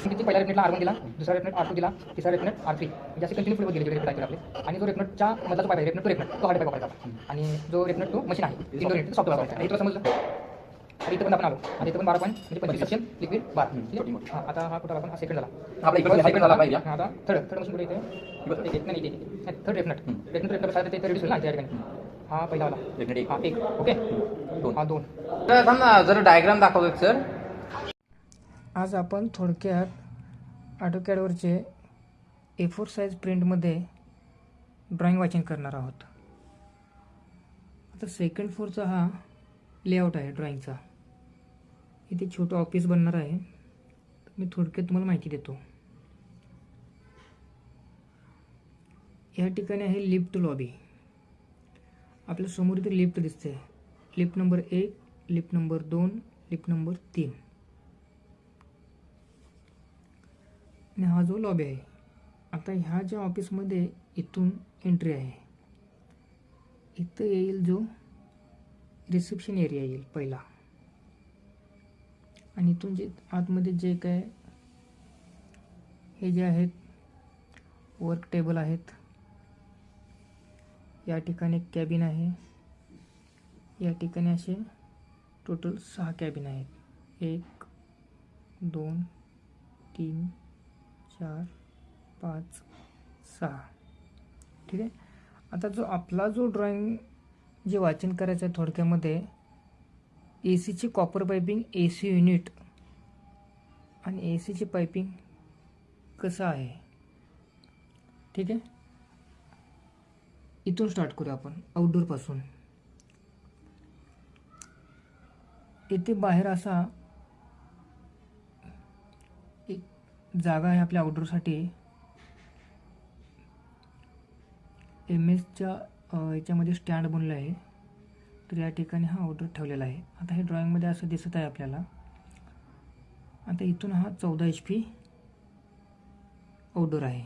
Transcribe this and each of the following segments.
किती पहिल्या रेफनेटला R1 दिला, दुसरा रेफनेट R2 दिला, तिसरा रेफनेट R3 म्हणजे असे कंटिन्यू पुढे गेले रेफनेट आहेत आपले. आणि जो रेफनेटच्या मधला जो पाईप आहे रेफनेट टू रेफनेट तो हार्ड पाईप वापरायचा आणि जो रेफनेट टू मशीन आहे इंडोर युनिट सॉफ्टवेअर वापरायचा. हे तुला समजलं? आणि इथं पण आपण आलो आणि इथं पण 12 पॉईंट म्हणजे 25 सफिशियंट लिक्विड बार. हां आता हा कुठं आपण हा सेकंड झाला आपला इकडे सेकंड झाला पाहिजे. आता थर्ड मशीन कुठे येते नाही थर्ड रेफनेट साहेब ते रिड्यूस होईल ना त्या ठिकाणी. हा पहिला वाला रेफनेट हा एक ओके हा दोन. तर थांब ना जरा डायग्राम दाखवतो सर. आज आपण थोडक्यात ऑटोकॅडवरचे A4 साईज प्रिंटमध्ये ड्रॉइंग वाचन करणार आहोत. आता सेकंड फ्लोअरचा हा लेआउट आहे ड्रॉइंगचा. इथे छोटं ऑफिस बनणार आहे. मी थोडक्यात तुम्हाला माहिती देतो. या ठिकाणी आहे लिफ्ट लॉबी. आपल्या समोर इथे लिफ्ट दिसते. Lift number 1, lift number 2, lift number 3 आणि हा जो लॉबी आहे. आता ह्या ज्या ऑफिसमध्ये इथून एंट्री आहे, इथं येईल जो रिसेप्शन एरिया येईल पहिला आणि इथून जे आतमध्ये जे काय हे जे आहेत वर्क टेबल आहेत, या ठिकाणी एक कॅबिन आहे. या ठिकाणी असे टोटल 6 कॅबिन आहेत. 1 2 3 4 5 6. ठीक आहे. आता जो आपला जो ड्रॉइंग जे वाचन करायचं आहे थोडक्यामध्ये ए सीची कॉपर पायपिंग, ए सी युनिट आणि ए सीची पायपिंग कसं आहे. ठीक आहे. इथून स्टार्ट करूया आपण आउटडोअरपासून. इथे बाहेर असा एक जागा आहे आपल्या आउटडोअरसाठी. MS-च्या याच्यामध्ये स्टँड बनलं आहे. तर या ठिकाणी हा आउटडोअर ठेवलेला आहे. आता हे ड्रॉइंगमध्ये असं दिसत आहे आपल्याला. आता इथून हा 14 HP आउटडोअर आहे.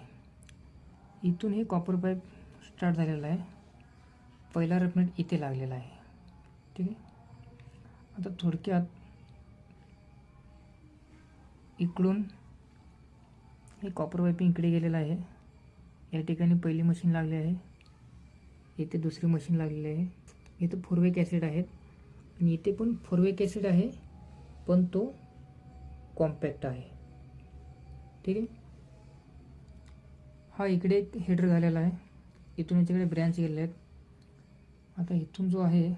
इथून हे कॉपर पाईप स्टार्ट झालेला आहे. पहिला रेफनेट इथे लागलेला आहे. ठीक आहे. आता थोडक्यात इकडून हे कॉपर पाईपिंग इकडे गेलेलं आहे. या ठिकाणी पहिली मशीन लागली आहे. इथे दुसरी मशीन लागलेली आहे. इथे फोरवेक ॲसिड आहेत आणि इथे पण फोरवेक ॲसिड आहे, पण तो कॉम्पॅक्ट आहे. ठीक आहे. हा इकडे एक हेडर झालेला आहे. इथून याच्याकडे ब्रँच गेलेले आहेत. आता इथून जो आहे